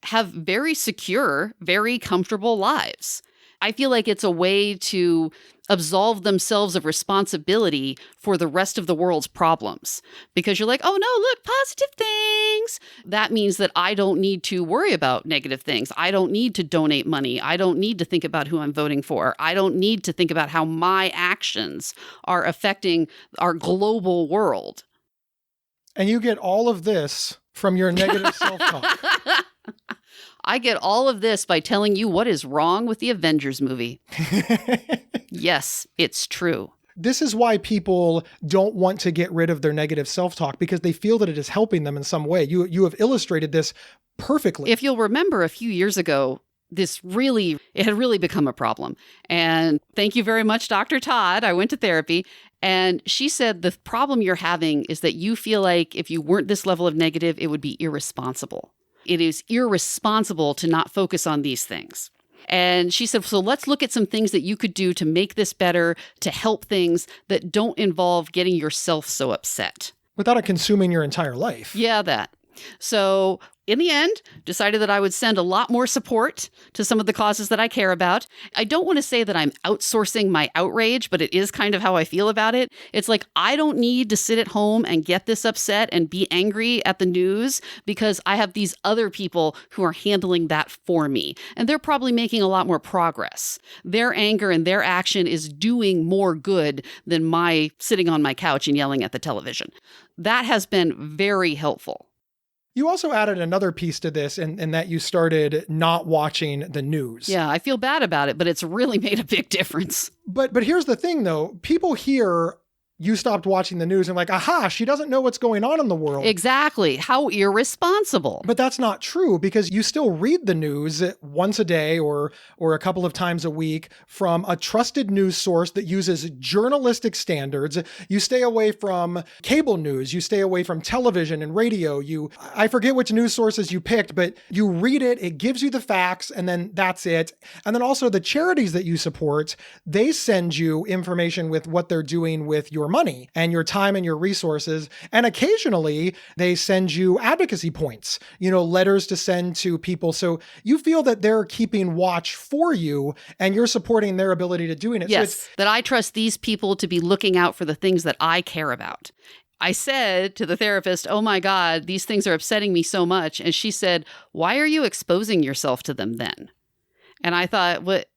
have very secure, very comfortable lives. I feel like it's a way to absolve themselves of responsibility for the rest of the world's problems. Because you're like, oh no, look, positive things. That means that I don't need to worry about negative things. I don't need to donate money. I don't need to think about who I'm voting for. I don't need to think about how my actions are affecting our global world. And you get all of this from your negative self-talk. I get all of this by telling you what is wrong with the Avengers movie. Yes, it's true. This is why people don't want to get rid of their negative self-talk, because they feel that it is helping them in some way. You have illustrated this perfectly. If you'll remember a few years ago, it had really become a problem. And thank you very much, Dr. Todd. I went to therapy and she said the problem you're having is that you feel like if you weren't this level of negative, it would be irresponsible. It is irresponsible to not focus on these things. And she said, so let's look at some things that you could do to make this better, to help things that don't involve getting yourself so upset. Without it consuming your entire life. Yeah, that. So in the end, decided that I would send a lot more support to some of the causes that I care about. I don't want to say that I'm outsourcing my outrage, but it is kind of how I feel about it. It's like, I don't need to sit at home and get this upset and be angry at the news because I have these other people who are handling that for me. And they're probably making a lot more progress. Their anger and their action is doing more good than my sitting on my couch and yelling at the television. That has been very helpful. You also added another piece to this in that you started not watching the news. Yeah, I feel bad about it, but it's really made a big difference. But here's the thing, though. People hear you stopped watching the news and like, aha, she doesn't know what's going on in the world. Exactly. How irresponsible. But that's not true because you still read the news once a day or a couple of times a week from a trusted news source that uses journalistic standards. You stay away from cable news. You stay away from television and radio. I forget which news sources you picked, but you read it, it gives you the facts, and then that's it. And then also the charities that you support, they send you information with what they're doing with your money and your time and your resources. And occasionally they send you advocacy points, letters to send to people. So you feel that they're keeping watch for you and you're supporting their ability to doing it. Yes, so that I trust these people to be looking out for the things that I care about. I said to the therapist, oh my God, these things are upsetting me so much. And she said, why are you exposing yourself to them then? And I thought, what?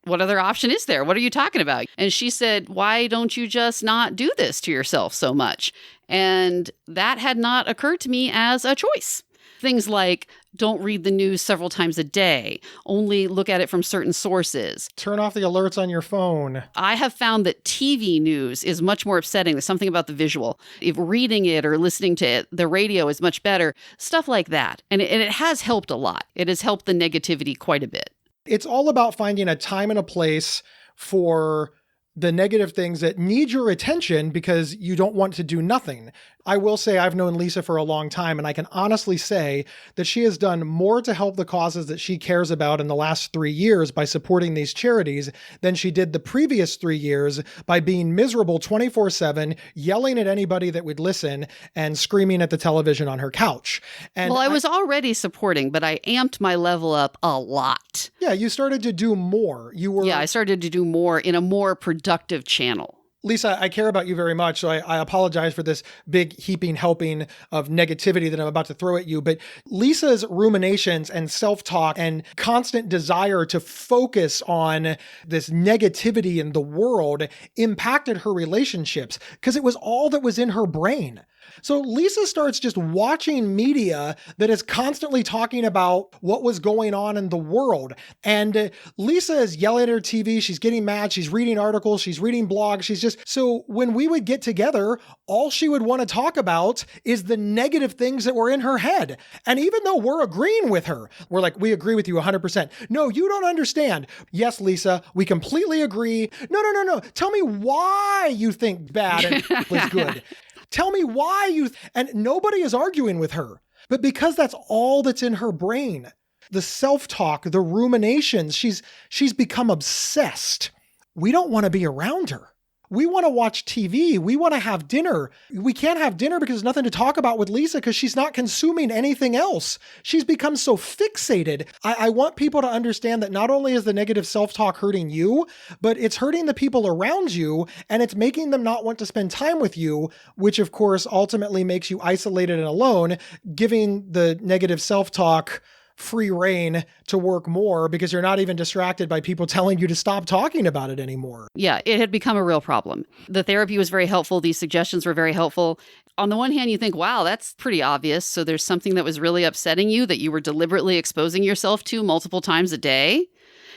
What other option is there? What are you talking about? And she said, why don't you just not do this to yourself so much? And that had not occurred to me as a choice. Things like don't read the news several times a day, only look at it from certain sources. Turn off the alerts on your phone. I have found that TV news is much more upsetting. There's something about the visual. If reading it or listening to it, the radio is much better. Stuff like that. And it has helped a lot. It has helped the negativity quite a bit. It's all about finding a time and a place for the negative things that need your attention because you don't want to do nothing. I will say I've known Lisa for a long time, and I can honestly say that she has done more to help the causes that she cares about in the last 3 years by supporting these charities than she did the previous 3 years by being miserable 24/7, yelling at anybody that would listen, and screaming at the television on her couch. And I was already supporting, but I amped my level up a lot. Yeah, you started to do more. I started to do more in a more productive channel. Lisa, I care about you very much, so I apologize for this big heaping helping of negativity that I'm about to throw at you. But Lisa's ruminations and self-talk and constant desire to focus on this negativity in the world impacted her relationships because it was all that was in her brain. So Lisa starts just watching media that is constantly talking about what was going on in the world. And Lisa is yelling at her TV. She's getting mad. She's reading articles. She's reading blogs. So when we would get together, all she would want to talk about is the negative things that were in her head. And even though we're agreeing with her, we're like, we agree with you 100%. No, you don't understand. Yes, Lisa, we completely agree. No. Tell me why you think bad and is good. Tell me why and nobody is arguing with her, but because that's all that's in her brain, the self-talk, the ruminations, she's become obsessed. We don't want to be around her. We want to watch TV. We want to have dinner. We can't have dinner because there's nothing to talk about with Lisa because she's not consuming anything else. She's become so fixated. I want people to understand that not only is the negative self-talk hurting you, but it's hurting the people around you and it's making them not want to spend time with you, which of course ultimately makes you isolated and alone, giving the negative self-talk free reign to work more because you're not even distracted by people telling you to stop talking about it anymore. Yeah, it had become a real problem. The therapy was very helpful. These suggestions were very helpful. On the one hand, you think, wow, that's pretty obvious. So there's something that was really upsetting you that you were deliberately exposing yourself to multiple times a day.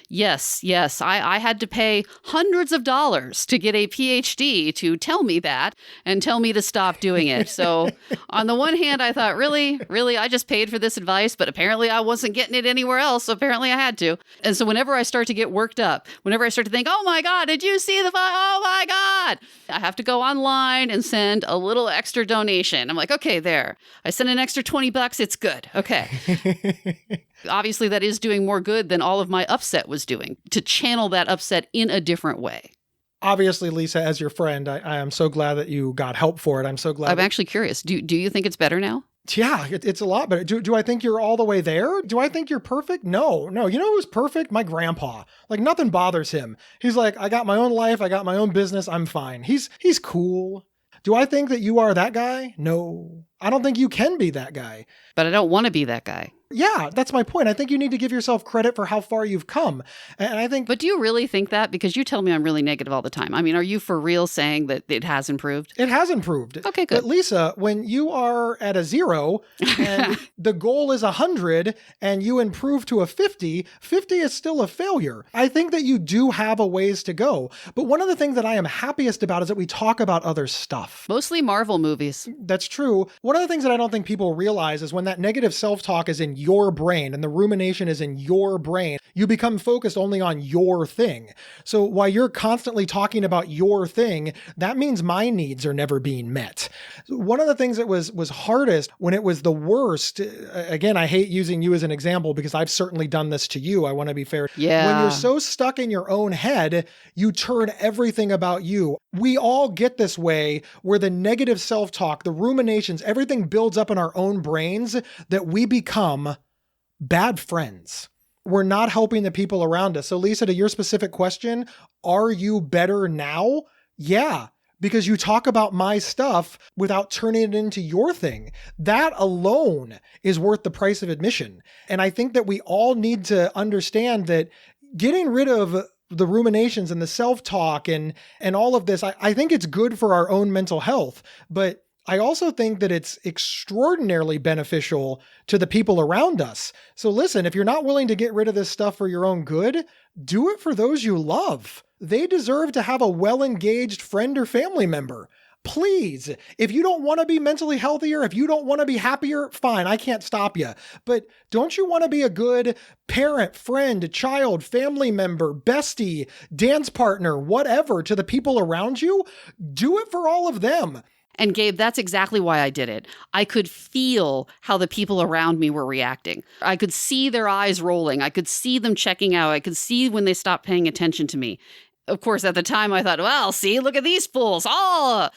Yes. I had to pay hundreds of dollars to get a PhD to tell me that and tell me to stop doing it. So on the one hand, I thought, really, I just paid for this advice, but apparently I wasn't getting it anywhere else. So apparently I had to. And so whenever I start to get worked up, whenever I start to think, oh my God, did you see oh my God, I have to go online and send a little extra donation. I'm like, okay, there. I sent an extra $20. It's good. Okay. Obviously, that is doing more good than all of my upset was doing, to channel that upset in a different way. Obviously, Lisa, as your friend, I am so glad that you got help for it. I'm so glad. I'm actually curious. Do you think it's better now? Yeah, it's a lot better. Do I think you're all the way there? Do I think you're perfect? No. You know who's perfect? My grandpa. Like nothing bothers him. He's like, I got my own life. I got my own business. I'm fine. He's cool. Do I think that you are that guy? No. I don't think you can be that guy. But I don't want to be that guy. Yeah, that's my point. I think you need to give yourself credit for how far you've come. And I think... But do you really think that? Because you tell me I'm really negative all the time. I mean, are you for real saying that it has improved? It has improved. Okay, good. But Lisa, when you are at a 0 and the goal is 100 and you improve to a 50, 50 is still a failure. I think that you do have a ways to go. But one of the things that I am happiest about is that we talk about other stuff. Mostly Marvel movies. That's true. One of the things that I don't think people realize is when that negative self-talk is in your brain and the rumination is in your brain, you become focused only on your thing. So while you're constantly talking about your thing, that means my needs are never being met. One of the things that was hardest when it was the worst, again, I hate using you as an example because I've certainly done this to you. I want to be fair. Yeah. When you're so stuck in your own head, you turn everything about you. We all get this way where the negative self-talk, the ruminations, everything builds up in our own brains that we become bad friends. We're not helping the people around us. So Lisa, to your specific question, are you better now? Yeah, because you talk about my stuff without turning it into your thing. That alone is worth the price of admission. And I think that we all need to understand that getting rid of the ruminations and the self-talk and all of this, I think it's good for our own mental health, but I also think that it's extraordinarily beneficial to the people around us. So listen, if you're not willing to get rid of this stuff for your own good, do it for those you love. They deserve to have a well-engaged friend or family member. Please, if you don't want to be mentally healthier, if you don't want to be happier, fine, I can't stop you. But don't you want to be a good parent, friend, child, family member, bestie, dance partner, whatever to the people around you? Do it for all of them. And Gabe, that's exactly why I did it. I could feel how the people around me were reacting. I could see their eyes rolling. I could see them checking out. I could see when they stopped paying attention to me. Of course, at the time I thought, well, see, look at these fools. Oh,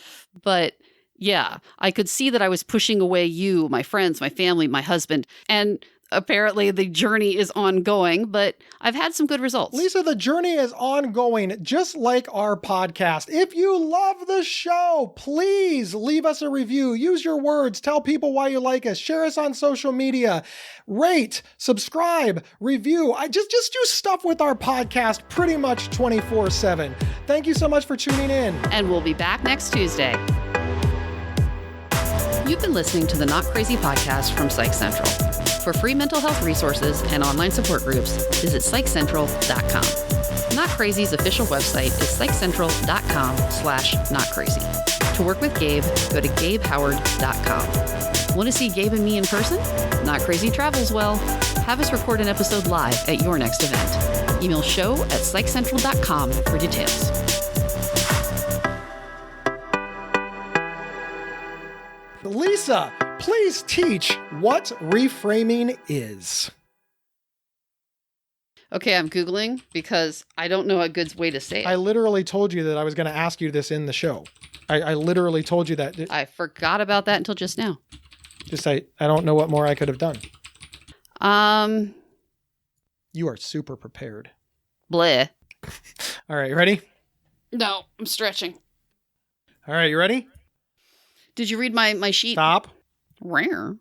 but yeah, I could see that I was pushing away you, my friends, my family, my husband. And apparently the journey is ongoing, but I've had some good results. Lisa, the journey is ongoing, just like our podcast. If you love the show, please leave us a review. Use your words. Tell people why you like us. Share us on social media. Rate, subscribe, review. I just do stuff with our podcast pretty much 24/7. Thank you so much for tuning in. And we'll be back next Tuesday. You've been listening to the Not Crazy podcast from Psych Central. For free mental health resources and online support groups, visit psychcentral.com. Not Crazy's official website is psychcentral.com/notcrazy. To work with Gabe, go to gabehoward.com. Want to see Gabe and me in person? Not Crazy travels well. Have us record an episode live at your next event. Email show@psychcentral.com for details. Lisa, please teach what reframing is. Okay, I'm Googling because I don't know a good way to say it. I literally told you that I was going to ask you this in the show. I literally told you that. I forgot about that until just now. I don't know what more I could have done. You are super prepared. Bleh. All right, you ready? No, I'm stretching. All right, you ready? Did you read my sheet? Stop. Rare.